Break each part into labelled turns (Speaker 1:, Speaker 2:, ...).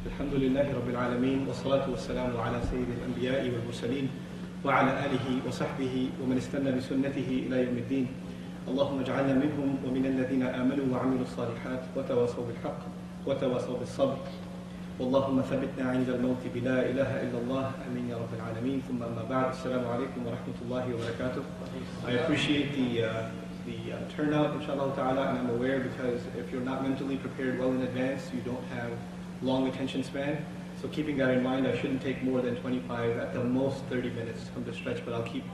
Speaker 1: الحمد لله رب العالمين والصلاة والسلام على سيد الأنبياء والمرسلين وعلى آله وصحبه ومن استنى بسنته إلى يوم الدين. اللهم اجعلنا منهم ومن الذين آمنوا وعملوا الصالحات وتواصوا بالحق وتواصوا بالصبر. اللهم ثبتنا عند الموت بلا إله إلا الله. آمين يا رب العالمين. ثم أما بعد. السلام عليكم ورحمة الله وبركاته. I appreciate the turnout, inshallah ta'ala, and I'm aware because if you're not mentally prepared well in advance, you don't have long attention span. So keeping that in mind, I shouldn't take more than 25, at the most 30 minutes from the stretch, but I'll keep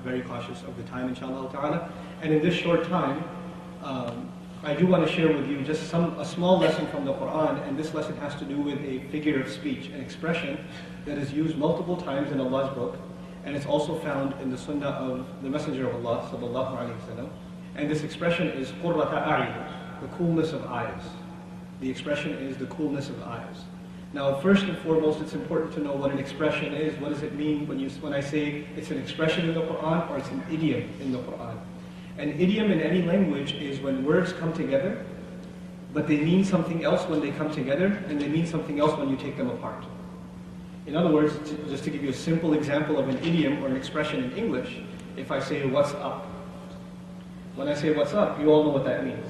Speaker 1: very cautious of the time, inshallah ta'ala. And in this short time, I do want to share with you just a small lesson from the Quran, and this lesson has to do with a figure of speech, an expression that is used multiple times in Allah's book, and it's also found in the sunnah of the Messenger of Allah, sallallahu alayhi wa sallam. And this expression is qurrata a'yun, the coolness of eyes. The expression is the coolness of eyes. Now, first and foremost, it's important to know what an expression is. What does it mean when I say it's an expression in the Quran or it's an idiom in the Quran? An idiom in any language is when words come together, but they mean something else when they come together, and they mean something else when you take them apart. In other words, just to give you a simple example of an idiom or an expression in English, if I say, what's up? When I say what's up, you all know what that means.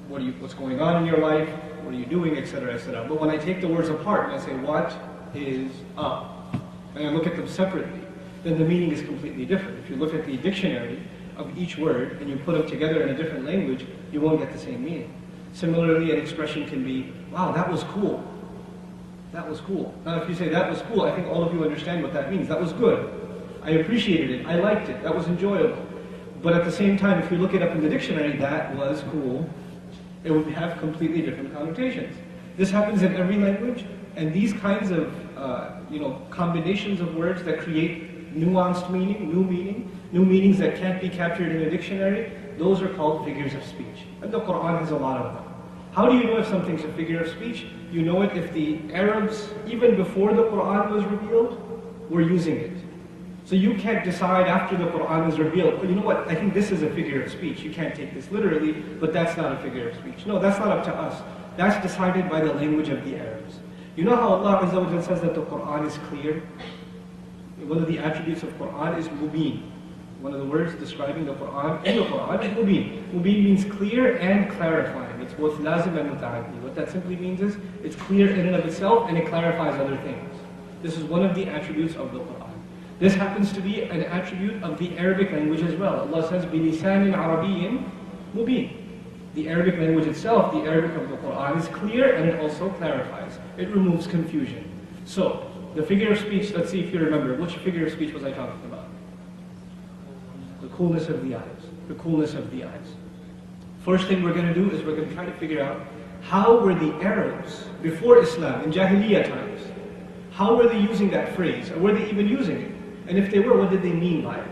Speaker 1: What's going on in your life? What are you doing, etc., etc. But when I take the words apart and I say, what is up? And I look at them separately, then the meaning is completely different. If you look at the dictionary of each word and you put them together in a different language, you won't get the same meaning. Similarly, an expression can be, wow, that was cool. That was cool. Now, if you say that was cool, I think all of you understand what that means. That was good. I appreciated it. I liked it. That was enjoyable. But at the same time, if you look it up in the dictionary, that was cool, it would have completely different connotations. This happens in every language, and these kinds of combinations of words that create nuanced meaning, new meanings that can't be captured in a dictionary, those are called figures of speech. And the Quran has a lot of them. How do you know if something's a figure of speech? You know it if the Arabs, even before the Quran was revealed, were using it. So you can't decide after the Quran is revealed, well, you know what, I think this is a figure of speech. You can't take this literally, but that's not a figure of speech. No, that's not up to us. That's decided by the language of the Arabs. You know how Allah Azza wa Jalla says that the Quran is clear? One of the attributes of Quran is mubin. One of the words describing the Quran in the Quran is mubin. Mubin means clear and clarifying. It's both lazim and muta'addi. What that simply means is, it's clear in and of itself and it clarifies other things. This is one of the attributes of the Quran. This happens to be an attribute of the Arabic language as well. Allah says, بِلِسَانٍ عَرَبِيٍّ مُبِينٍ. The Arabic language itself, the Arabic of the Quran, is clear and it also clarifies. It removes confusion. So, the figure of speech, let's see if you remember. Which figure of speech was I talking about? The coolness of the eyes. The coolness of the eyes. First thing we're going to do is we're going to try to figure out how were the Arabs, before Islam, in Jahiliyyah times, how were they using that phrase? Or were they even using it? And if they were, what did they mean by it?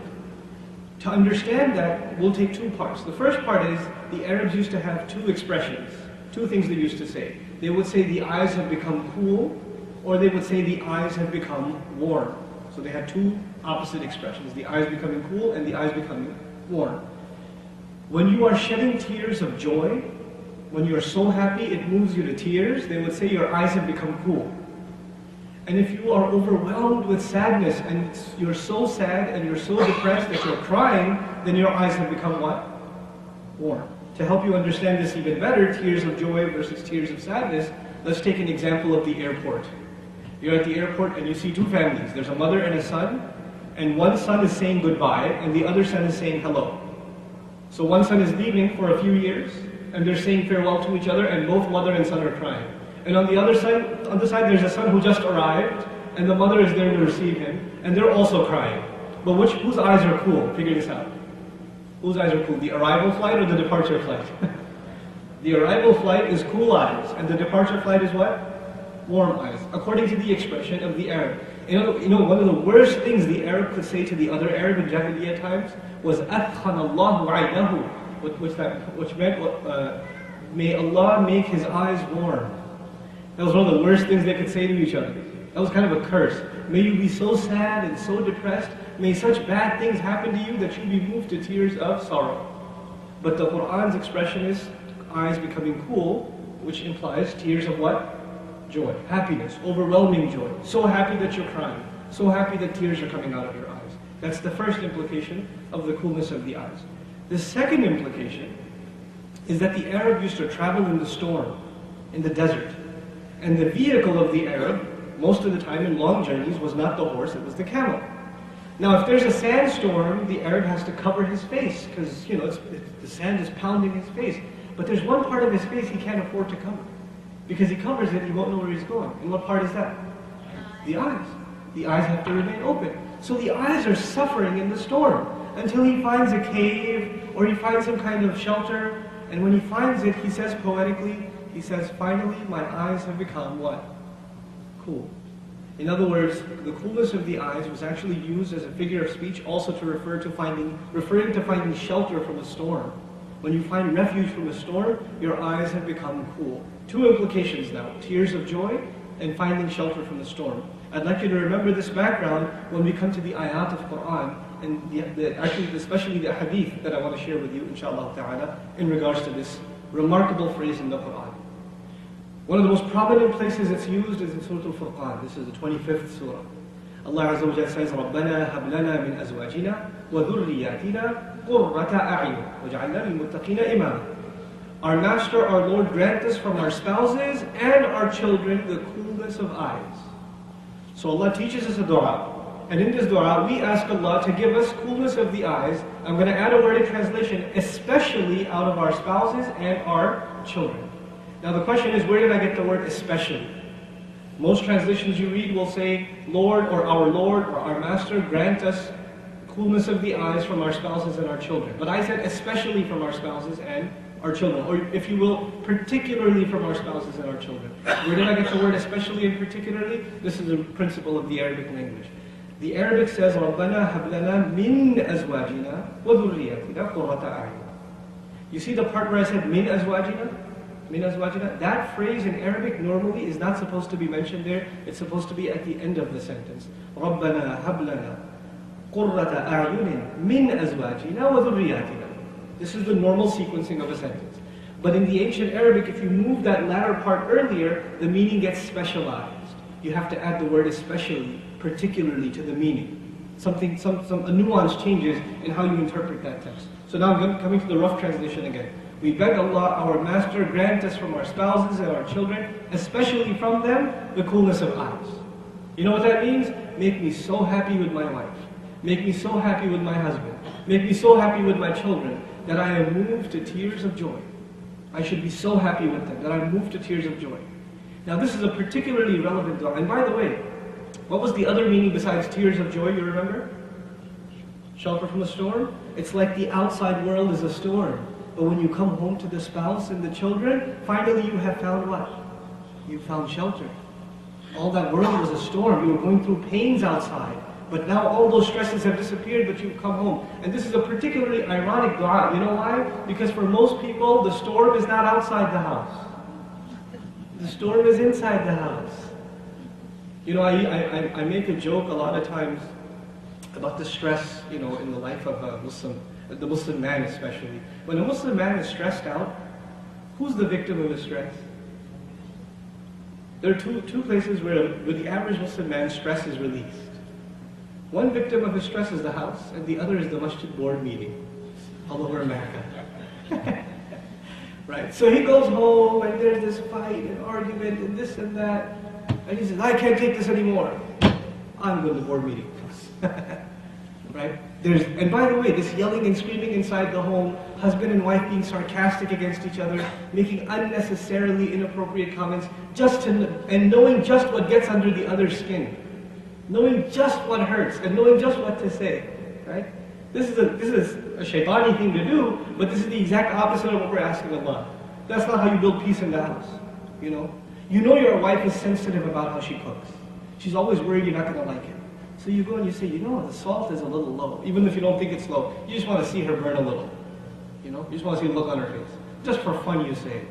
Speaker 1: To understand that, we'll take two parts. The first part is, the Arabs used to have two expressions, two things they used to say. They would say the eyes have become cool, or they would say the eyes have become warm. So they had two opposite expressions, the eyes becoming cool and the eyes becoming warm. When you are shedding tears of joy, when you are so happy it moves you to tears, they would say your eyes have become cool. And if you are overwhelmed with sadness and you're so sad and you're so depressed that you're crying, then your eyes have become what? Warm. To help you understand this even better, tears of joy versus tears of sadness, let's take an example of the airport. You're at the airport and you see two families. There's a mother and a son, and one son is saying goodbye and the other son is saying hello. So one son is leaving for a few years and they're saying farewell to each other, and both mother and son are crying. And on the other side, there's a son who just arrived, and the mother is there to receive him, and they're also crying. But whose eyes are cool? Figure this out. Whose eyes are cool? The arrival flight or the departure flight? The arrival flight is cool eyes, and the departure flight is what? Warm eyes, according to the expression of the Arab. You know, one of the worst things the Arab could say to the other Arab in Jahiliyyah times was أَثْخَنَ اللَّهُ عَيْنَهُ, which meant, may Allah make his eyes warm. That was one of the worst things they could say to each other. That was kind of a curse. May you be so sad and so depressed. May such bad things happen to you that you be moved to tears of sorrow. But the Quran's expression is eyes becoming cool, which implies tears of what? joy, happiness, overwhelming joy. So happy that you're crying. So happy that tears are coming out of your eyes. That's the first implication of the coolness of the eyes. The second implication is that the Arab used to travel in the storm, in the desert. And the vehicle of the Arab, most of the time in long journeys, was not the horse, it was the camel. Now if there's a sandstorm, the Arab has to cover his face, because the sand is pounding his face. But there's one part of his face he can't afford to cover. Because he covers it, he won't know where he's going. And what part is that? The eyes. The eyes have to remain open. So the eyes are suffering in the storm until he finds a cave or he finds some kind of shelter. And when he finds it, he says poetically, he says, finally my eyes have become what? Cool. In other words, the coolness of the eyes was actually used as a figure of speech also to referring to finding shelter from a storm. When you find refuge from a storm, your eyes have become cool. Two implications now, tears of joy and finding shelter from the storm. I'd like you to remember this background when we come to the ayat of Quran, and especially the hadith that I want to share with you, inshallah ta'ala, in regards to this remarkable phrase in the Quran. One of the most prominent places it's used is in Surah Al-Furqan. This is the 25th surah. Allah Azza wa Jalla says, رَبَّنَا هَبْ لَنَا مِنْ أَزْوَاجِنَا وَذُرِّيَّاتِنَا قُرَّةَ أَعْيُنٍ وَاجْعَلْنَا لِلْمُتَّقِينَ إِمَامًا. Our Master, our Lord, grant us from our spouses and our children the coolness of eyes. So Allah teaches us a dua. And in this dua, we ask Allah to give us coolness of the eyes. I'm going to add a word in translation, especially out of our spouses and our children. Now the question is, where did I get the word especially? Most translations you read will say, Lord or our Master, grant us coolness of the eyes from our spouses and our children. But I said especially from our spouses and our children, or if you will, particularly from our spouses and our children. Where did I get the word especially and particularly? This is a principle of the Arabic language. The Arabic says, رَبَّنَا هَبْ لَنَا مِنْ أَزْوَاجِنَا وَذُرِّيَّاتِنَا قُرَّةَ أَعْيُنٍ. You see the part where I said مِنْ أَزْوَاجِنَا? مِنْ أَزْوَاجِنَا? That phrase in Arabic normally is not supposed to be mentioned there. It's supposed to be at the end of the sentence. رَبَّنَا هَبْ لَنَا قُرَّةَ أَعْيُنٍ مِنْ أَزْوَاجِنَا وَذُرِّيَّاتِنَا. This is the normal sequencing of a sentence. But in the ancient Arabic, if you move that latter part earlier, the meaning gets specialized. You have to add the word especially, particularly to the meaning. A nuance changes in how you interpret that text. So now I'm coming to the rough translation again. We beg Allah, our Master, grant us from our spouses and our children, especially from them, the coolness of eyes. You know what that means? Make me so happy with my wife. Make me so happy with my husband. Make me so happy with my children that I am moved to tears of joy. I should be so happy with them that I'm moved to tears of joy. Now this is a particularly relevant dua. And by the way, what was the other meaning besides tears of joy, you remember? Shelter from a storm? It's like the outside world is a storm. But when you come home to the spouse and the children, finally you have found what? You found shelter. All that world was a storm. You were going through pains outside. But now all those stresses have disappeared, but you've come home. And this is a particularly ironic dua. You know why? Because for most people, the storm is not outside the house. The storm is inside the house. You know, I make a joke a lot of times about the stress, in the life of a Muslim, the Muslim man especially. When a Muslim man is stressed out, who's the victim of his stress? There are two places where the average Muslim man's stress is released. One victim of his stress is the house, and the other is the masjid board meeting all over America. Right? So he goes home, and there's this fight and argument and this and that, and he says, I can't take this anymore. I'm going to board meeting. Right? And by the way, this yelling and screaming inside the home, husband and wife being sarcastic against each other, making unnecessarily inappropriate comments, and knowing just what gets under the other's skin. Knowing just what hurts and knowing just what to say, right? This is a shaitani thing to do, but this is the exact opposite of what we're asking Allah. That's not how you build peace in the house, You know your wife is sensitive about how she cooks. She's always worried you're not going to like it. So you go and you say, the salt is a little low. Even if you don't think it's low, you just want to see her burn a little. You just want to see the look on her face. Just for fun you say it,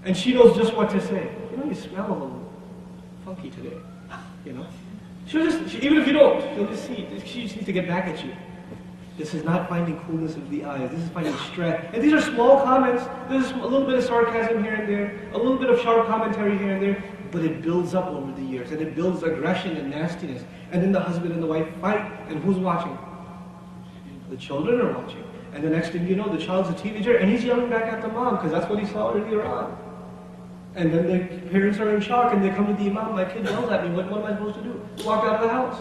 Speaker 1: And she knows just what to say. You smell a little funky today. She'll just, even if you don't, she'll just see, she just needs to get back at you. This is not finding coolness of the eyes. This is finding stress. And these are small comments. There's a little bit of sarcasm here and there, a little bit of sharp commentary here and there, but it builds up over the years, and it builds aggression and nastiness. And then the husband and the wife fight, and who's watching? The children are watching. And the next thing you know, the child's a teenager, and he's yelling back at the mom, because that's what he saw earlier on. And then the parents are in shock, and they come to the imam, my kid yells at me, what am I supposed to do? Walk out of the house.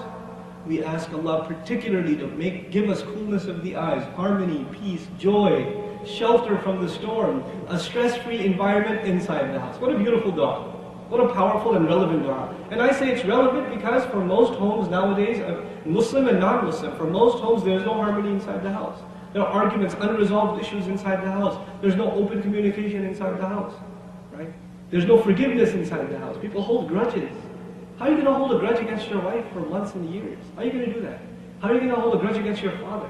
Speaker 1: We ask Allah particularly to give us coolness of the eyes, harmony, peace, joy, shelter from the storm, a stress-free environment inside the house. What a beautiful dua. What a powerful and relevant dua. And I say it's relevant because for most homes nowadays, Muslim and non-Muslim, for most homes there's no harmony inside the house. There are arguments, unresolved issues inside the house. There's no open communication inside the house, right? There's no forgiveness inside the house. People hold grudges. How are you going to hold a grudge against your wife for months and years? How are you going to do that? How are you going to hold a grudge against your father?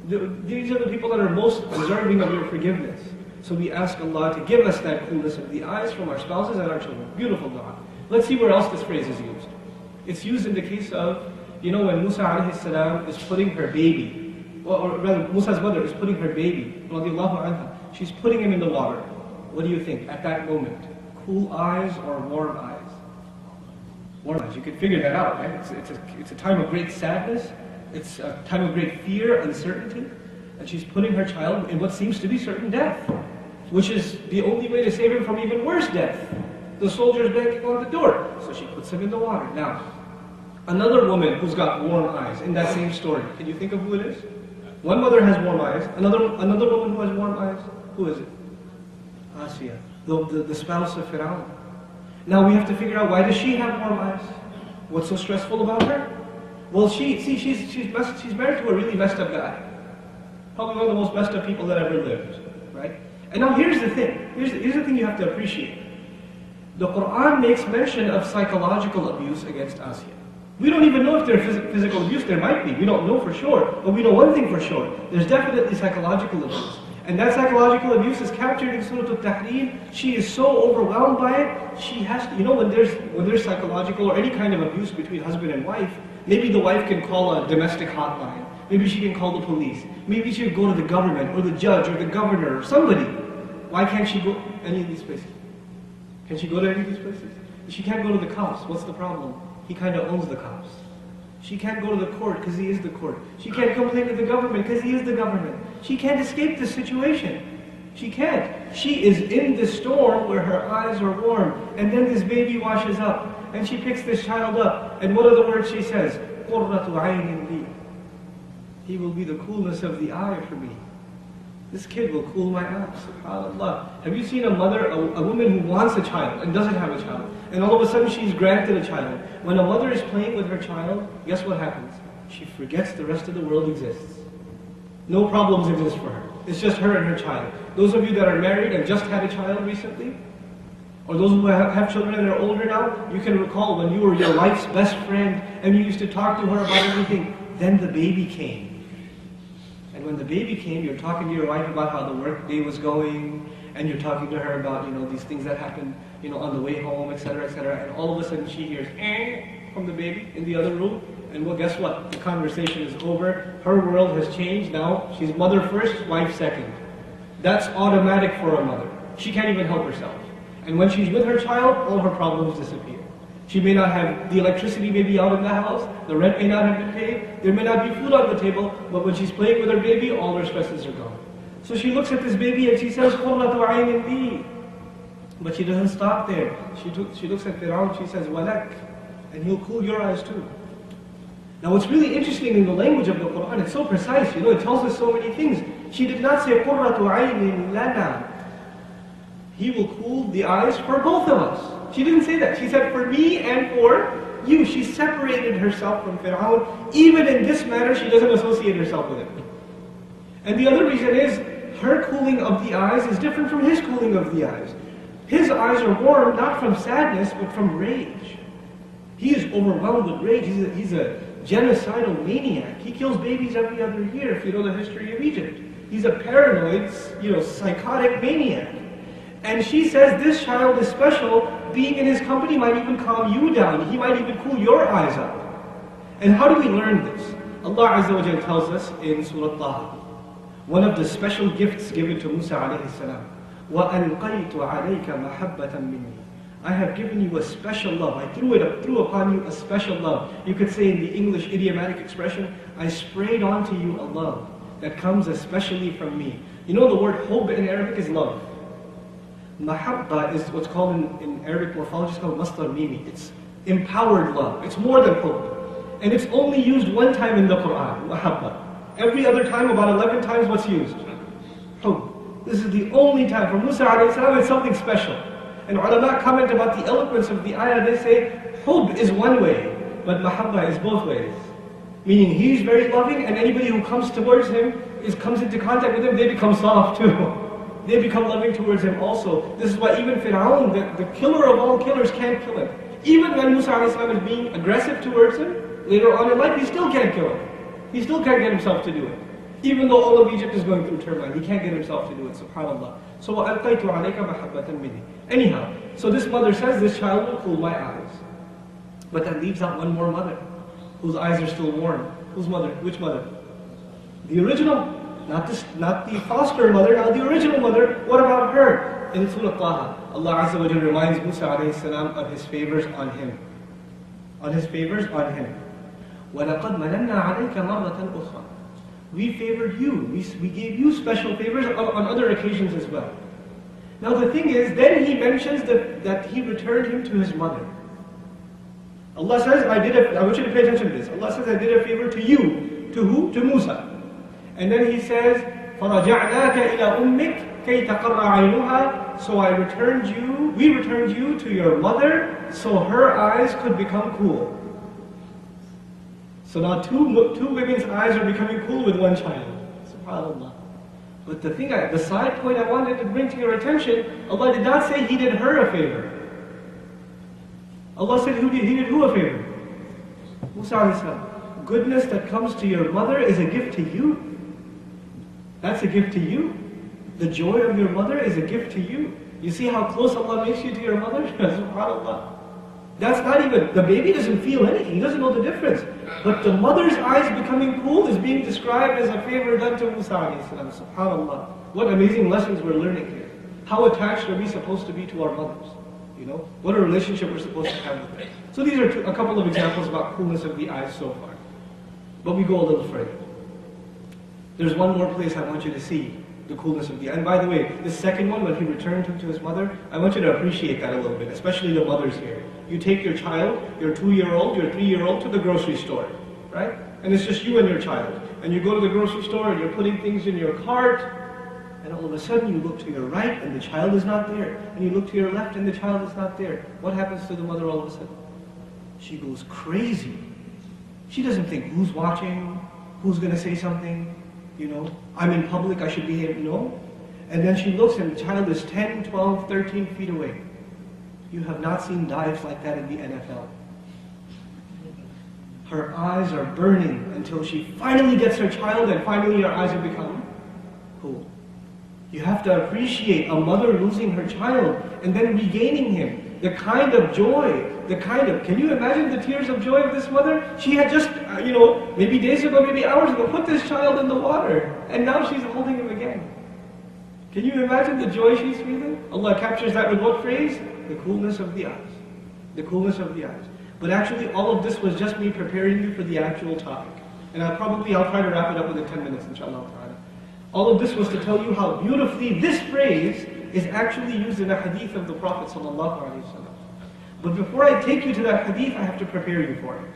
Speaker 1: These are the people that are most deserving of your forgiveness. So we ask Allah to give us that coolness of the eyes from our spouses and our children. Beautiful dua. Let's see where else this phrase is used. It's used in the case of, when Musa alayhi salam is putting her baby, or rather Musa's mother is putting her baby, radiallahu anha, she's putting him in the water. What do you think at that moment? Cool eyes or warm eyes? Warm eyes. You can figure that out, right? It's a time of great sadness. It's a time of great fear, uncertainty. And she's putting her child in what seems to be certain death, which is the only way to save him from even worse death. The soldiers banging on the door. So she puts him in the water. Now, another woman who's got warm eyes in that same story. Can you think of who it is? One mother has warm eyes. Another woman who has warm eyes. Who is it? Asiyah, the spouse of Fir'aun. Now we have to figure out, why does she have warm eyes? What's so stressful about her? Well, she's married to a really messed up guy. Probably one of the most messed up people that ever lived, right? And now here's the thing. Here's the thing you have to appreciate. The Quran makes mention of psychological abuse against Asiyah. We don't even know if there's physical abuse. There might be. We don't know for sure. But we know one thing for sure. There's definitely psychological abuse. And that psychological abuse is captured in Surah Al-Tahrim. She is so overwhelmed by it, she has to, when there's psychological or any kind of abuse between husband and wife, maybe the wife can call a domestic hotline. Maybe she can call the police. Maybe she can go to the government or the judge or the governor or somebody. Why can't she go any of these places? Can she go to any of these places? She can't go to the cops. What's the problem? He kind of owns the cops. She can't go to the court because he is the court. She can't complain to the government because he is the government. She can't escape this situation. She can't. She is in the storm where her eyes are warm, and then this baby washes up, and she picks this child up, and what are the words she says? قُرَّةُ عَيْنٍ لِي. He will be the coolness of the eye for me. This kid will cool my eyes, subhanAllah. Have you seen a mother, a woman who wants a child and doesn't have a child, and all of a sudden she's granted a child? When a mother is playing with her child, guess what happens? She forgets the rest of the world exists. No problems exist for her. It's just her and her child. Those of you that are married and just had a child recently, or those who have children and are older now, you can recall when you were your wife's best friend and you used to talk to her about everything. Then the baby came. And when the baby came, you're talking to your wife about how the work day was going, and you're talking to her about, these things that happened, on the way home, etc., etc. And all of a sudden she hears, from the baby in the other room. And well, guess what? The conversation is over. Her world has changed now. She's mother first, wife second. That's automatic for a mother. She can't even help herself. And when she's with her child, all her problems disappear. She may not have, the electricity may be out in the house, the rent may not have been paid, there may not be food on the table, but when she's playing with her baby, all her stresses are gone. So she looks at this baby and she says, قُرَّةُ عَيْنٍ لِي. But she doesn't stop there. She looks at Fir'aun, she says, وَلَكْ. And he'll cool your eyes too. Now what's really interesting in the language of the Quran, it's so precise, it tells us so many things. She did not say, قُرَّةُ عَيْنٍ لَنَا. He will cool the eyes for both of us. She didn't say that. She said, for me and for you. She separated herself from Fir'aun. Even in this matter, she doesn't associate herself with him. And the other reason is, her cooling of the eyes is different from his cooling of the eyes. His eyes are warm, not from sadness, but from rage. He is overwhelmed with rage. He's a genocidal maniac. He kills babies every other year, if you know the history of Egypt. He's a paranoid, psychotic maniac. And she says this child is special. Being in his company might even calm you down. He might even cool your eyes up. And how do we learn this? Allah Azza wa Jalla tells us in Surah Taha, one of the special gifts given to Musa alayhi salam, وَأَلْقَيْتُ عَلَيْكَ مَحَبَّةً مِّنِّي. I have given you a special love. I threw upon you a special love. You could say in the English idiomatic expression, I sprayed onto you a love that comes especially from me. You know the word hub in Arabic is love. Mahabba is what's called in Arabic morphology, it's called masdar mimi. It's empowered love. It's more than hub. And it's only used one time in the Quran, mahabba. Every other time, about 11 times, what's used? Hub. This is the only time. For Musa alayhi salam, it's something special. And ulama comment about the eloquence of the ayah. They say, hub is one way, but mahabba is both ways. Meaning he's very loving, and anybody who comes towards him, comes into contact with him, they become soft too. They become loving towards him also. This is why even Fir'aun, the killer of all killers, can't kill him. Even when Musa alayhi salam is being aggressive towards him, later on in life, he still can't kill him. He still can't get himself to do it. Even though all of Egypt is going through turmoil, he can't get himself to do it, subhanAllah. So, وَأَلْقَيْتُ عَلَيْكَ مَحَبَّةً مِّنِّي. Anyhow, so this mother says, this child will cool my eyes. But that leaves out one more mother, whose eyes are still warm. Whose mother? Which mother? The original. Not the foster mother, now the original mother. What about her? In Surah Taha, Allah Azza wa Jalla reminds Musa alayhi salam of his favors on him. On his favors on him. وَلَقَدْ مَنَنَّا عَلَيْكَ مَرَّةً أُخْرَى. We favored you. We gave you special favors on other occasions as well. Now the thing is, then he mentions that he returned him to his mother. Allah says, I want you to pay attention to this. Allah says, I did a favor to you. To who? To Musa. And then he says, فَرَجَعْنَاكَ إِلَى أُمِّكَ كَيْ تَقَرَّ عَيْنُهَا. So we returned you to your mother, so her eyes could become cool. So now two women's eyes are becoming cool with one child. SubhanAllah. But the side point I wanted to bring to your attention, Allah did not say He did her a favor. Allah said He did who a favor? Musa alayhi salam. Goodness that comes to your mother is a gift to you. That's a gift to you. The joy of your mother is a gift to you. You see how close Allah makes you to your mother? SubhanAllah. That's not even, the baby doesn't feel anything, he doesn't know the difference. But the mother's eyes becoming cool is being described as a favor done to Musa alayhi salam. SubhanAllah. What amazing lessons we're learning here. How attached are we supposed to be to our mothers? You know, what a relationship we're supposed to have with them. So these are a couple of examples about coolness of the eyes so far. But we go a little further. There's one more place I want you to see the coolness of the eye. And by the way, the second one, when he returned him to his mother, I want you to appreciate that a little bit, especially the mothers here. You take your child, your 2-year-old, your 3-year-old to the grocery store, right? And it's just you and your child. And you go to the grocery store and you're putting things in your cart, and all of a sudden you look to your right and the child is not there. And you look to your left and the child is not there. What happens to the mother all of a sudden? She goes crazy. She doesn't think, who's watching? Who's going to say something? You know, I'm in public, I should behave. No. And then she looks and the child is 10, 12, 13 feet away. You have not seen dives like that in the NFL. Her eyes are burning until she finally gets her child, and finally her eyes have become cool. You have to appreciate a mother losing her child and then regaining him. The kind of joy, can you imagine the tears of joy of this mother? She had just, maybe days ago, maybe hours ago, put this child in the water, and now she's holding him again. Can you imagine the joy she's feeling? Allah captures that with what phrase? The coolness of the eyes. The coolness of the eyes. But actually, all of this was just me preparing you for the actual topic. And I'll try to wrap it up within 10 minutes, inshallah. All of this was to tell you how beautifully this phrase is actually used in a hadith of the Prophet ﷺ. But before I take you to that hadith, I have to prepare you for it.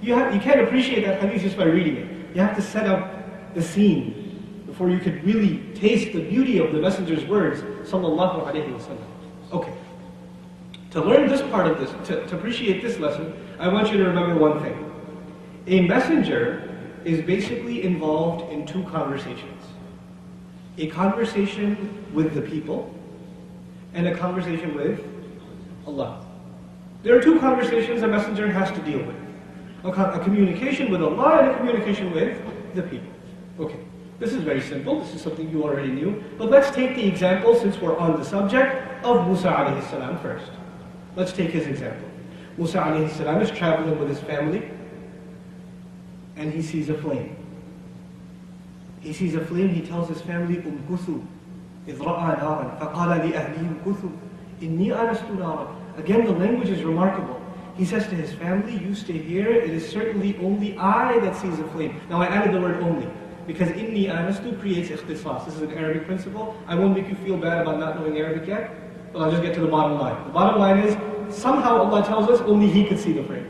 Speaker 1: You can't appreciate that hadith just by reading it. You have to set up the scene before you could really taste the beauty of the Messenger's words, sallallahu alaihi wasallam. Okay. To learn this part of this, to appreciate this lesson, I want you to remember one thing. A messenger is basically involved in two conversations. A conversation with the people, and a conversation with Allah. There are two conversations a messenger has to deal with. A communication with Allah and a communication with the people. Okay, this is very simple. This is something you already knew. But let's take the example, since we're on the subject, of Musa alayhi salam first. Let's take his example. Musa alayhi salam is traveling with his family. and he sees a flame. He sees a flame, he tells his family, "Umkuthu, idh ra'a naran, faqala li ahlihi umkuthu, inni anastu naran." Again, the language is remarkable. He says to his family, "You stay here, it is certainly only I that sees a flame." Now I added the word only, because inni anastu creates ikhtisas. This is an Arabic principle. I won't make you feel bad about not knowing Arabic yet, but I'll just get to the bottom line. The bottom line is, somehow Allah tells us only He could see the flame.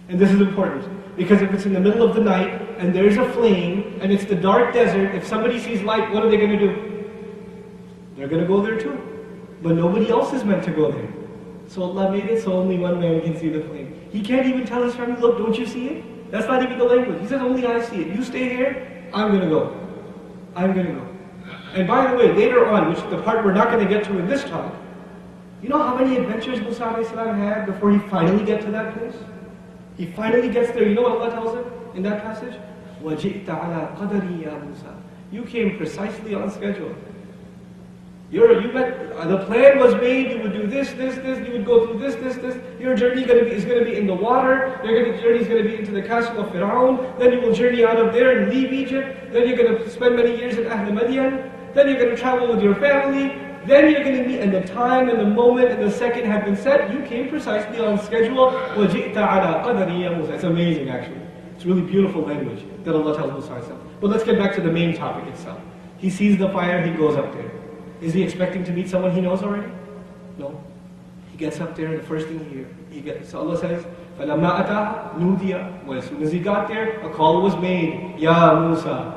Speaker 1: And this is important, because if it's in the middle of the night, and there's a flame, and it's the dark desert, if somebody sees light, what are they going to do? They're going to go there too. But nobody else is meant to go there. So Allah made it so only one man can see the flame. He can't even tell his family, "Look, don't you see it?" That's not even the language. He says, "Only I see it. You stay here, I'm going to go. I'm going to go." And by the way, later on, which the part we're not going to get to in this talk, you know how many adventures Musa ﷺ had before he finally gets to that place? He finally gets there. You know what Allah tells him in that passage? وَجِئْتَ عَلَىٰ قَدَرِي يَا مُوسَى. You came precisely on schedule. The plan was made, you would do this, you would go through this. Your journey is going to be in the water, your journey is going to be into the castle of Fir'aun, then you will journey out of there and leave Egypt, then you're going to spend many years in Ahl Madian, then you're going to travel with your family, then you're going to meet, and the time and the moment and the second have been set. You came precisely on schedule. وَجِئْتَ عَلَىٰ قَدَرِي يَا مُوسَى. It's amazing actually. It's really beautiful language that Allah tells Musa. But let's get back to the main topic itself. He sees the fire, he goes up there. Is he expecting to meet someone he knows already? No. He gets up there and the first thing he gets, so Allah says, فَلَمَّا أَتَاهَا نُودِيَ. Well, as soon as he got there, a call was made, "Ya Musa."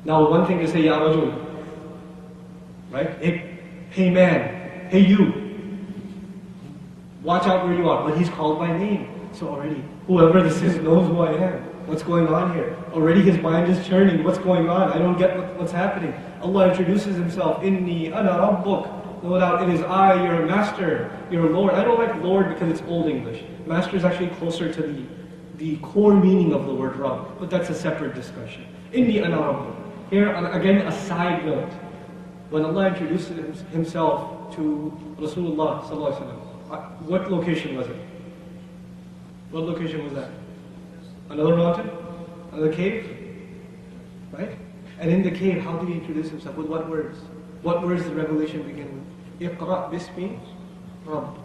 Speaker 1: Now one thing to say, "Ya Rajul," right? Hey man, hey you. Watch out where you are. But he's called by name. So already, whoever this is knows who I am. What's going on here? Already his mind is churning. What's going on? I don't get what's happening. Allah introduces himself. Inni ana rabbuk. No doubt it is I, your master, your Lord. I don't like Lord because it's Old English. Master is actually closer to the core meaning of the word Rabb. But that's a separate discussion. Inni ana rabbuk. Here, again, a side note. When Allah introduces himself to Rasulullah sallallahu alaihi wasallam, what location was it? What location was that? Another mountain? Another cave? Right? And in the cave, how did he introduce himself? With what words? What words did revelation begin with? Iqra bismi Rabb.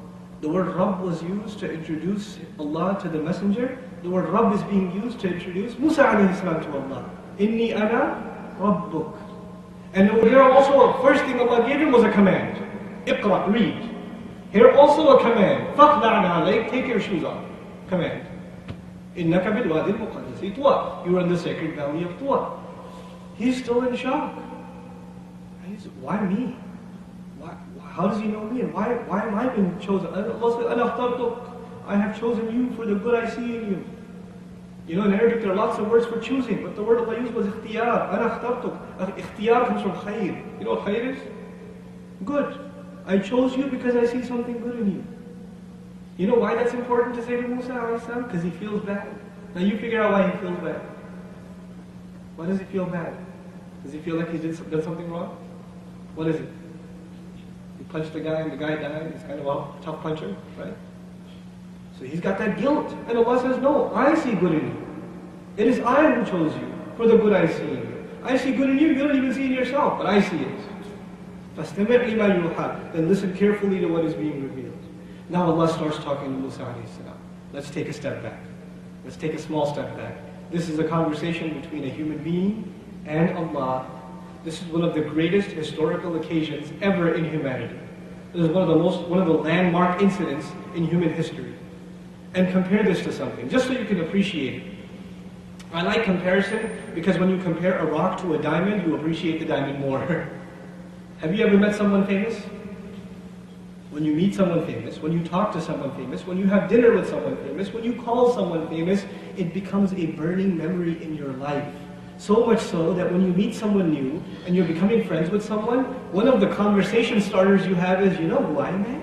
Speaker 1: The word Rabb was used to introduce Allah to the messenger. The word Rabb is being used to introduce Musa alayhi salam to Allah. Inni ana rabbuk. And here also, first thing Allah gave him was a command. Iqra, read. Here also a command. Faqla'na alayk, take your shoes off. Command. Innaka bil wadi al-muqaddasi Tuwa. You are in the sacred valley of Tuwa. He's still in shock. Why me? How does he know me? And why am I being chosen? Allah said, "Ana akhtartuk." I have chosen you for the good I see in you. You know, in Arabic there are lots of words for choosing, but the word Allah used was ikhtiyar. Ana akhtartuk. Ikhtiyar comes from khayr. You know what khayr is? Good. I chose you because I see something good in you. You know why that's important to say to Musa alayhi salam? Because he feels bad. Now you figure out why he feels bad. Why does he feel bad? Does he feel like he did something wrong? What is it? He punched the guy and the guy died. He's kind of a tough puncher, right? So he's got that guilt. And Allah says, "No, I see good in you. It is I who chose you for the good I see in you. I see good in you, you don't even see in yourself, but I see it." Then listen carefully to what is being revealed. Now Allah starts talking to Musa alayhi salam. Let's take a step back. Let's take a small step back. This is a conversation between a human being and Allah. This is one of the greatest historical occasions ever in humanity. This is one of the landmark incidents in human history. And compare this to something, just so you can appreciate it. I like comparison because when you compare a rock to a diamond, you appreciate the diamond more. Have you ever met someone famous? When you meet someone famous, when you talk to someone famous, when you have dinner with someone famous, when you call someone famous, it becomes a burning memory in your life. So much so that when you meet someone new and you're becoming friends with someone, one of the conversation starters you have is, "You know who I met?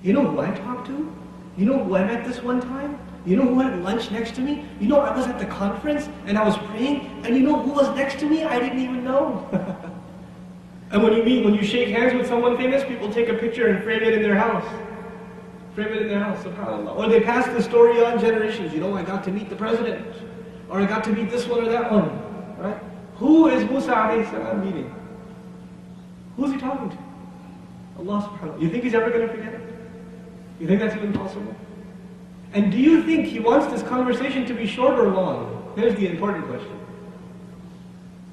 Speaker 1: You know who I talked to? You know who I met this one time? You know who had lunch next to me? You know I was at the conference and I was praying, and you know who was next to me? I didn't even know." And when you shake hands with someone famous, people take a picture and frame it in their house. Frame it in their house, subhanAllah. Or they pass the story on generations. You know, I got to meet the president. Or I got to meet this one or that one. Right? Who is Musa alayhi salam meeting? Who's he talking to? Allah subhanahu wa ta'ala. You think he's ever going to forget it? You think that's even possible? And do you think he wants this conversation to be short or long? Here's the important question.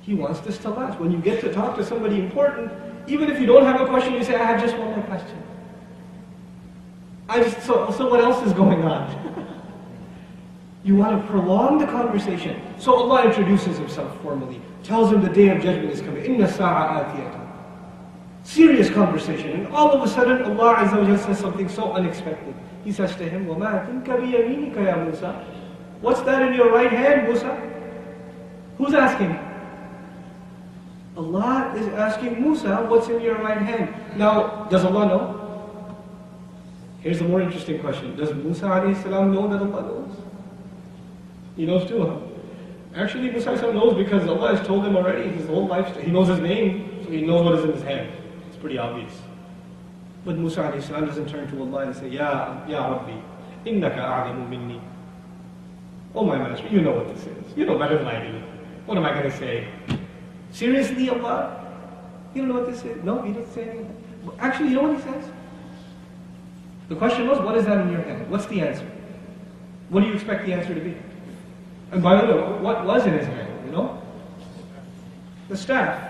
Speaker 1: He wants this to last. When you get to talk to somebody important, even if you don't have a question, you say, I have just one more question. So what else is going on? You want to prolong the conversation. So Allah introduces Himself formally, tells him the day of judgment is coming. Inna sa'a atiyatan. Serious conversation. And all of a sudden, Allah Azza wa Jalla says something so unexpected. He says to him, وَمَا تِلْكَ بِيَمِينِكَ يَا Musa. What's that in your right hand, Musa? Who's asking? Allah is asking Musa, what's in your right hand? Now, does Allah know? Here's the more interesting question. Does Musa alayhi salam know that Allah knows? He knows too, huh? Actually, Musa alayhi salam knows because Allah has told him already his whole life. He knows his name, so he knows what is in his hand. It's pretty obvious. But Musa alayhi salam doesn't turn to Allah and say, Ya Rabbi, innaka a'lamu minni. Oh my master, you know what this is. You know better than I do. What am I going to say? Seriously, Allah? You don't know what this is? No, He didn't say anything. Actually, you know what He says? The question was, what is that in your hand? What's the answer? What do you expect the answer to be? And by the way, what was in his hand, you know? The staff.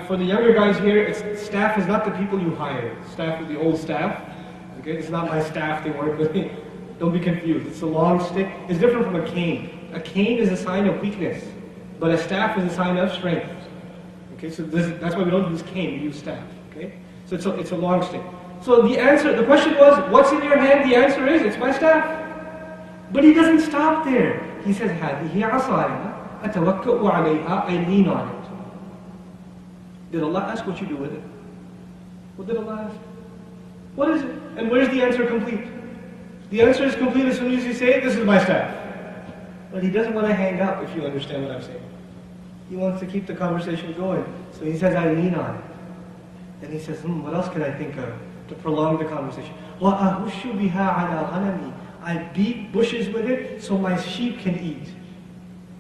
Speaker 1: For the younger guys here, staff is not the people you hire. Staff is the old staff. Okay, it's not my staff they work with me. Don't be confused. It's a long stick. It's different from a cane. A cane is a sign of weakness, but a staff is a sign of strength. Okay, so that's why we don't use cane, we use staff. Okay, so it's a long stick. So the question was, what's in your hand? The answer is, it's my staff. But he doesn't stop there. He says, هَذِهِ عَصَايَ أَتَوَكَّأُ عَلَيْهَا. I lean on it. Did Allah ask what you do with it? What did Allah ask? What is it? And where's the answer complete? The answer is complete as soon as you say, this is my staff. But he doesn't want to hang up, if you understand what I'm saying. He wants to keep the conversation going. So he says, I lean on it. And he says, what else can I think of to prolong the conversation? وَأَهُشُّ بِهَا عَلَىٰ غَنَمِي. I beat bushes with it so my sheep can eat.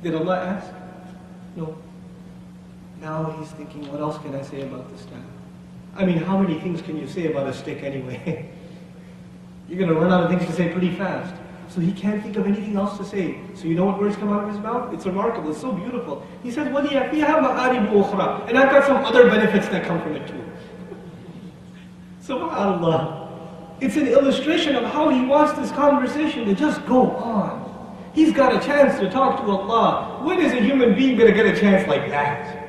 Speaker 1: Did Allah ask? No. Now he's thinking, what else can I say about the staff? I mean, how many things can you say about a stick anyway? You're going to run out of things to say pretty fast. So he can't think of anything else to say. So you know what words come out of his mouth? It's remarkable, it's so beautiful. He says, وَلِيَ فِيهَا مَآرِبُ أُخْرَى. And I've got some other benefits that come from it too. SubhanAllah. It's an illustration of how he wants this conversation to just go on. He's got a chance to talk to Allah. When is a human being going to get a chance like that?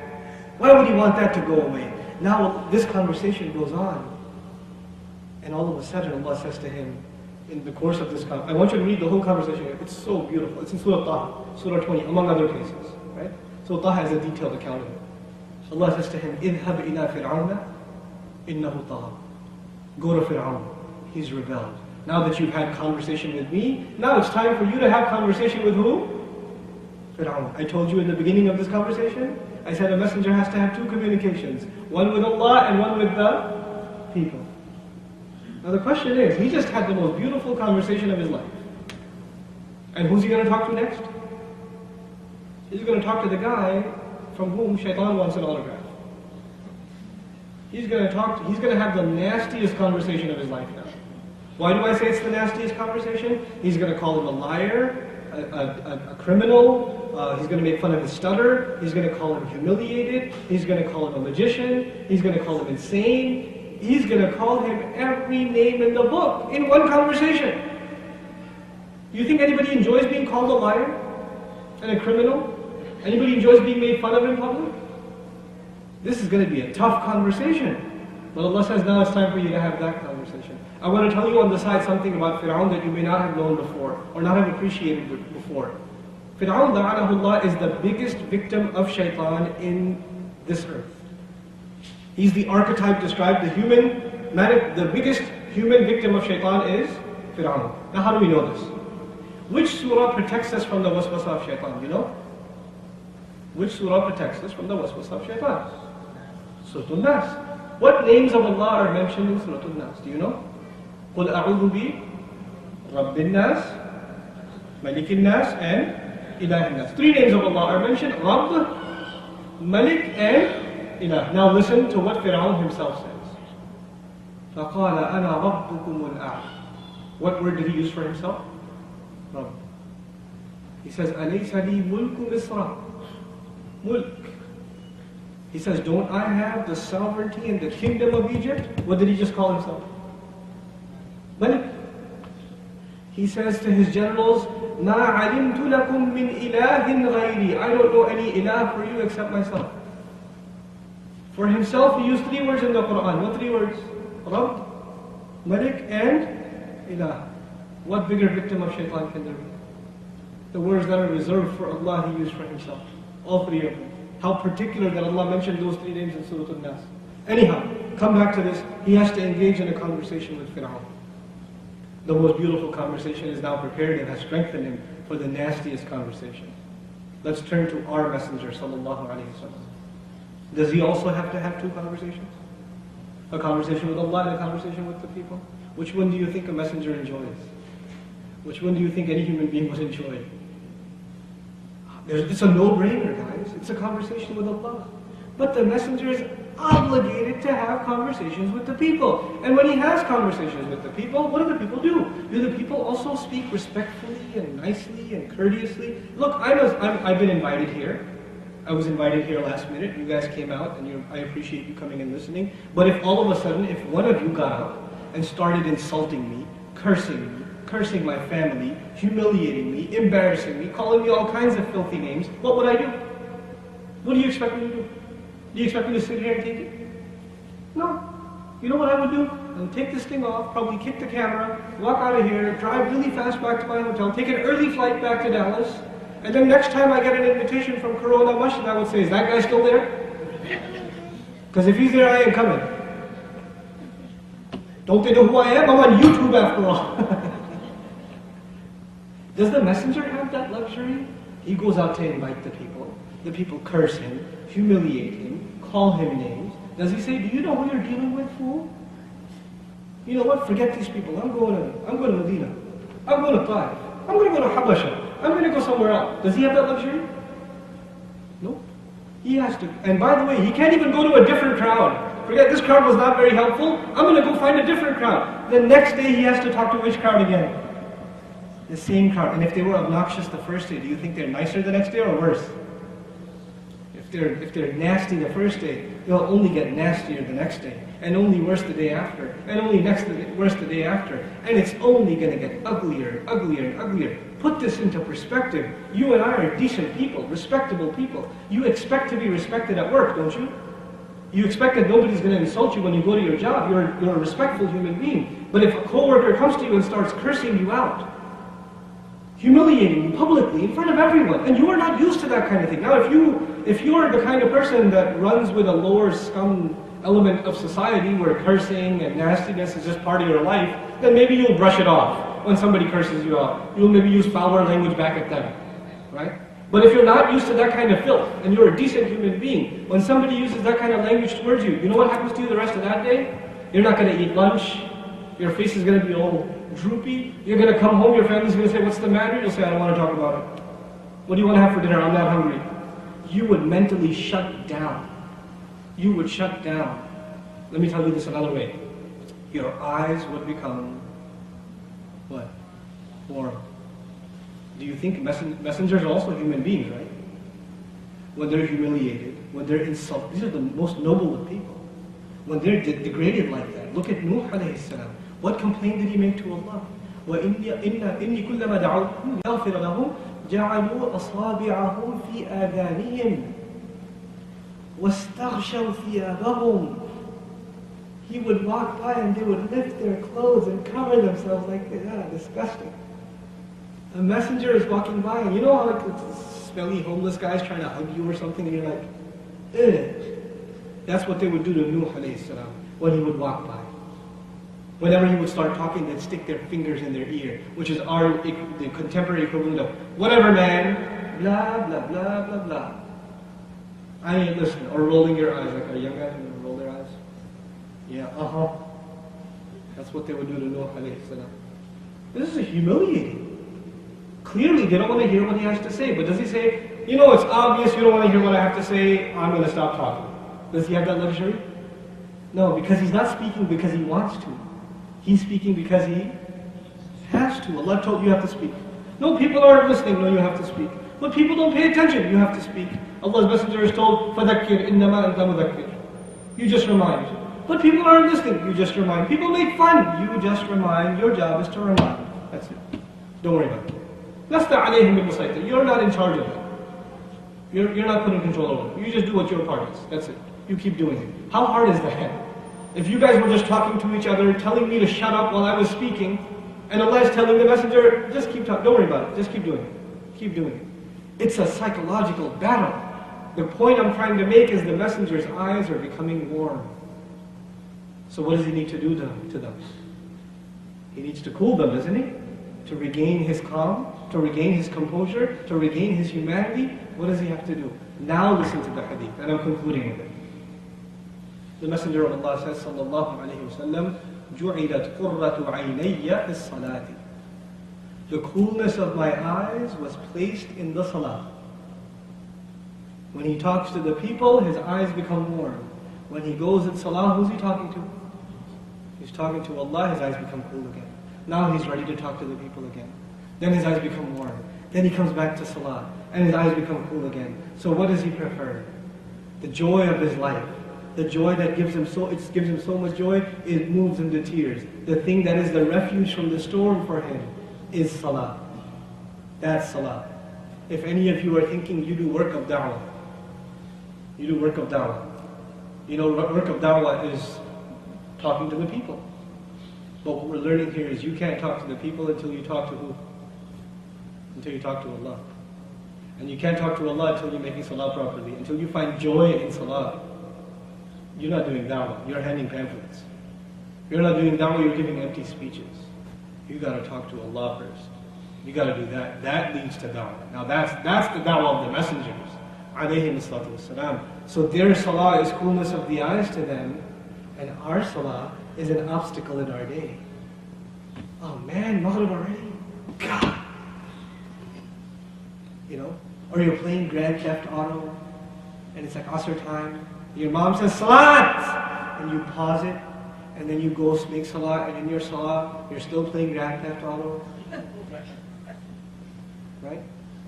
Speaker 1: Why would he want that to go away? Now this conversation goes on. And all of a sudden Allah says to him, in the course of this conversation, I want you to read the whole conversation. It's so beautiful. It's in Surah Taha, Surah 20, among other places. Right? So Taha has a detailed account of it. Allah says to him, اذهب إلى فرعون إنه طغى. Go to Fir'aun. He's rebelled. Now that you've had conversation with me, now it's time for you to have conversation with who? Fir'aun. I told you in the beginning of this conversation, I said a messenger has to have two communications. One with Allah and one with the people. Now the question is, he just had the most beautiful conversation of his life. And who's he going to talk to next? He's going to talk to the guy from whom Shaitan wants an autograph. He's going to have the nastiest conversation of his life now. Why do I say it's the nastiest conversation? He's going to call him a liar, a criminal, he's going to make fun of his stutter, he's going to call him humiliated, he's going to call him a magician, he's going to call him insane, he's going to call him every name in the book in one conversation. You think anybody enjoys being called a liar and a criminal? Anybody enjoys being made fun of in public? This is going to be a tough conversation. But Allah says, now it's time for you to have that conversation. I want to tell you on the side something about Fir'aun that you may not have known before, or not have appreciated before. Fir'aun, la'anahullah, is the biggest victim of shaitan in this earth. He's the archetype described, the biggest human victim of shaitan is Fir'aun. Now how do we know this? Which surah protects us from the waswasa of shaitan, you know? Which surah protects us from the waswasa of shaitan? Surah An-Nas. What names of Allah are mentioned in Surah An-Nas? Do you know? قُلْ أَعُوذُ بِرَبِّ النَّاسِ مَلِكِ النَّاسِ and إِلَهِ النَّاسِ. 3 names of Allah are mentioned: Rabb, Malik and Ilah. Now listen to what Fir'aun himself says. فَقَالَ أَنَا رَبُّكُمُ الْأَعْلَى. What word did he use for himself? Rabb. He says, أَلَيْسَ لِي مُلْكُ مِصْرَ. Mulk. He says, don't I have the sovereignty and the kingdom of Egypt? What did he just call himself? Malik. He says to his generals, مَا عَلِمْتُ لَكُم مِّنْ إِلَهٍ غَيْرِي. I don't know any ilah for you except myself. For himself, he used 3 words in the Quran. What 3 words? Rabb, Malik, and Ilah. What bigger victim of shaitan can there be? The words that are reserved for Allah, he used for himself. All 3 of them. How particular that Allah mentioned those 3 names in Surah Al-Nas. Anyhow, come back to this. He has to engage in a conversation with Fir'aun. The most beautiful conversation is now prepared and has strengthened him for the nastiest conversation. Let's turn to our Messenger sallallahu alaihi wasallam. Does he also have to have 2 conversations? A conversation with Allah and a conversation with the people? Which one do you think a messenger enjoys? Which one do you think any human being would enjoy? It's a no-brainer, guys. It's a conversation with Allah. But the messenger is obligated to have conversations with the people. And when he has conversations with the people, what do the people do? Do the people also speak respectfully and nicely and courteously? Look, I've been invited here. I was invited here last minute. You guys came out, and I appreciate you coming and listening. But if all of a sudden, if one of you got up and started insulting me, cursing my family, humiliating me, embarrassing me, calling me all kinds of filthy names, what would I do? What do you expect me to do? Do you expect me to sit here and take it? No. You know what I would do? I would take this thing off, probably kick the camera, walk out of here, drive really fast back to my hotel, take an early flight back to Dallas, and then next time I get an invitation from Corona Masjid, I would say, is that guy still there? Because if he's there, I ain't coming. Don't they know who I am? I'm on YouTube after all. Does the messenger have that luxury? He goes out to invite the people. The people curse him, humiliate him, call him names. Does he say, do you know who you're dealing with, fool? You know what? Forget these people. I'm going to Medina. I'm going to Taif. I'm going to go to Habasha. I'm going to go somewhere else. Does he have that luxury? No. He has to. And by the way, he can't even go to a different crowd. Forget, this crowd was not very helpful. I'm going to go find a different crowd. The next day he has to talk to which crowd again? The same crowd. And if they were obnoxious the first day, do you think they're nicer the next day or worse? If they're nasty the first day, they'll only get nastier the next day, and only worse the day after, and only worse the day after, and it's only going to get uglier, uglier, and uglier. Put this into perspective. You and I are decent people, respectable people. You expect to be respected at work, don't you? You expect that nobody's going to insult you when you go to your job. You're a respectful human being. But if a coworker comes to you and starts cursing you out, humiliating you publicly in front of everyone, and you are not used to that kind of thing. Now, if you're the kind of person that runs with a lower scum element of society where cursing and nastiness is just part of your life, then maybe you'll brush it off when somebody curses you out. You'll maybe use fouler language back at them, right? But if you're not used to that kind of filth, and you're a decent human being, when somebody uses that kind of language towards you, you know what happens to you the rest of that day? You're not going to eat lunch. Your face is going to be all droopy. You're going to come home, your family's going to say, what's the matter? You'll say, I don't want to talk about it. What do you want to have for dinner? I'm not hungry. You would mentally shut down. You would shut down. Let me tell you this another way. Your eyes would become, what? Warm. Do you think messengers are also human beings, right? When they're humiliated, when they're insulted, these are the most noble of people. When they're degraded like that, look at Nuh alayhi salam. What complaint did he make to Allah? وَإِنِّي كُلَّمَا دَعَوْتُهُمْ لِيَغْفِرَ لَهُمْ جَعَلُوا أَصَابِعَهُمْ فِي آذَانِهِمْ وَاسْتَغْشَوْا ثِيَابَهُمْ. He would walk by and they would lift their clothes and cover themselves like this. Disgusting. A messenger is walking by, and you know how like smelly homeless guys trying to hug you or something, and you're like, ugh. That's what they would do to Nuh alayhi salam when he would walk by. Whenever he would start talking, they'd stick their fingers in their ear, which is the contemporary equivalent of, whatever man, blah, blah, blah, blah, blah. I ain't listening. Or rolling your eyes, like our young guys who roll their eyes. Yeah, That's what they would do to Nuh alayhi salam. This is humiliating. Clearly, they don't want to hear what he has to say. But does he say, you know, it's obvious you don't want to hear what I have to say, I'm going to stop talking? Does he have that luxury? No, because he's not speaking because he wants to. He's speaking because he has to. Allah told you have to speak. No, people aren't listening. No, you have to speak. But people don't pay attention. You have to speak. Allah's Messenger is told, فَذَكِّرْ إِنَّمَا أَنْتَ مُذَكِّرْ. You just remind. But people aren't listening. You just remind. People make fun. You just remind. Your job is to remind. That's it. Don't worry about it. لَسْتَ عَلَيْهِمْ بِمُسَيْطِرٍ. You're not in charge of it. You're not putting control over it. You just do what your part is. That's it. You keep doing it. How hard is that? If you guys were just talking to each other, telling me to shut up while I was speaking, and Allah is telling the messenger, just keep talking. Don't worry about it. Just keep doing it. Keep doing it. It's a psychological battle. The point I'm trying to make is the messenger's eyes are becoming warm. So what does he need to do to them? He needs to cool them, doesn't he? To regain his calm, to regain his composure, to regain his humanity. What does he have to do? Now listen to the hadith, and I'm concluding with it. The Messenger of Allah says, sallallahu alayhi wa sallam, جُعِلَتْ قُرَّةُ عَيْنَيَّ فِي الصَّلَاةِ. The coolness of my eyes was placed in the salah. When he talks to the people, his eyes become warm. When he goes in salah, who's he talking to? He's talking to Allah, his eyes become cool again. Now he's ready to talk to the people again. Then his eyes become warm. Then he comes back to salah, and his eyes become cool again. So what does he prefer? The joy of his life. The joy that gives him so much joy, it moves him to tears. The thing that is the refuge from the storm for him is salah. That's salah. If any of you are thinking you do work of da'wah, you do work of da'wah. You know, work of da'wah is talking to the people. But what we're learning here is you can't talk to the people until you talk to who? Until you talk to Allah. And you can't talk to Allah until you're making salah properly, until you find joy in salah. You're not doing da'wah, you're handing pamphlets. You're not doing da'wah, you're giving empty speeches. You got to talk to Allah first. You got to do that. That leads to da'wah. Now that's the da'wah of the messengers. Alayhim as-salatu was-salam. So their salah is coolness of the eyes to them, and our salah is an obstacle in our day. Oh man, Maghrib already? God! You know? Or you're playing Grand Theft Auto, and it's like Asr time. Your mom says, Salat! And you pause it, and then you go make Salah, and in your Salah, you're still playing Grand Theft Auto. Right?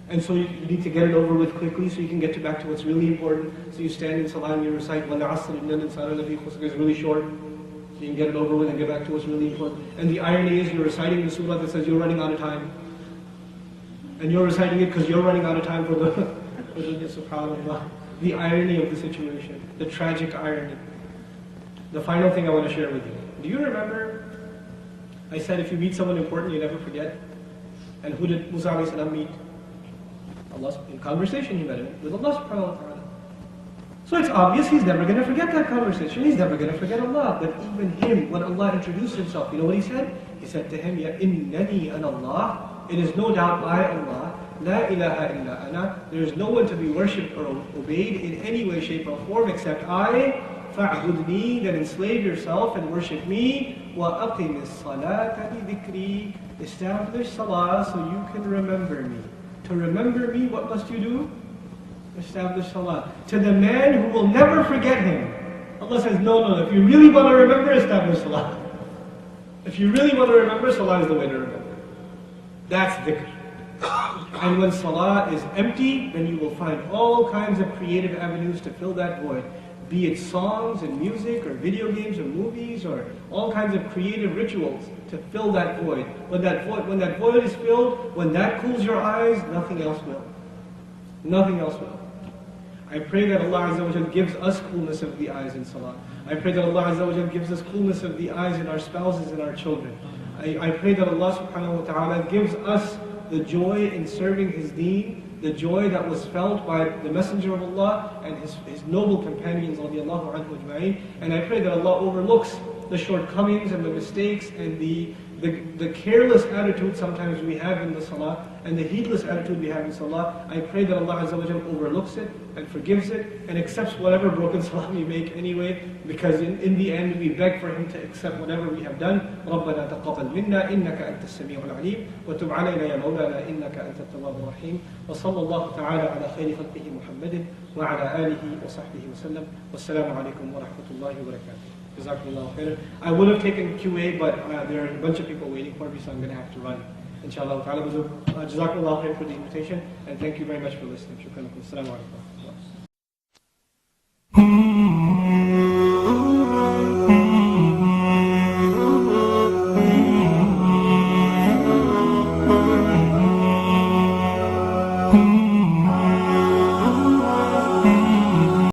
Speaker 1: And so you need to get it over with quickly so you can get back to what's really important. So you stand in Salah and you recite, وَالْعَصْرِ إِنَّ الْإِنسَانَ لَفِي خُسْرٍ. It's really short. So you can get it over with and get back to what's really important. And the irony is you're reciting the surah that says you're running out of time. And you're reciting it because you're running out of time for the subhanAllah. The irony of the situation. The tragic irony. The final thing I want to share with you. Do you remember I said if you meet someone important, you never forget? And who did Musa alayhi salam meet? Allah, in conversation he met him with Allah subhanahu wa ta'ala. So it's obvious he's never going to forget that conversation. He's never going to forget Allah. But even him, when Allah introduced himself, you know what he said? He said to him, Ya innani an Allah. It is no doubt I, Allah. La ilaha illa ana. There is no one to be worshipped or obeyed in any way, shape or form except I. Fa'budni, then enslave yourself and worship me. Wa aqim as-salata li dhikri. Establish salah so you can remember me. To remember me, what must you do? Establish salah. To the man who will never forget him. Allah says, no, if you really want to remember, establish salah. If you really want to remember, salah is the way to remember. That's dhikr. And when salah is empty, then you will find all kinds of creative avenues to fill that void. Be it songs and music or video games or movies or all kinds of creative rituals to fill that void. When that void is filled, when that cools your eyes, nothing else will. Nothing else will. I pray that Allah Azza wa Jal gives us coolness of the eyes in salah. I pray that Allah Azza wa Jal gives us coolness of the eyes in our spouses and our children. I pray that Allah subhanahu wa ta'ala gives us the joy in serving His deen, the joy that was felt by the Messenger of Allah and his noble companions, radiallahu anhu ajma'in. And I pray that Allah overlooks the shortcomings and the mistakes and the the careless attitude sometimes we have in the salah and the heedless attitude we have in salah, I pray that Allah Azza wa Jal overlooks it and forgives it and accepts whatever broken salah we make anyway, because in the end we beg for Him to accept whatever we have done. رَبَّنَا تَقَبَّلْ مِنَّا إِنَّكَ أَنْتَ السَّمِيعُ الْعَلِيمُ وَتُبْ عَلَيْنَا يَا مَوْلَانَا إِنَّكَ أَنْتَ التَّوَّابُ الرَّحِيمُ وصلى الله تعالى على خير خلقه محمد وعلى آله وصحبه وسلم والسلام عليكم ورحمة الله وبركاته. Jazakumullahu khairan. I would have taken QA, but there are a bunch of people waiting for me, so I'm going to have to run. Inshallah ta'ala. Jazakumullahu khairan for the invitation, and thank you very much for listening. Shukran. Assalamu alaikum.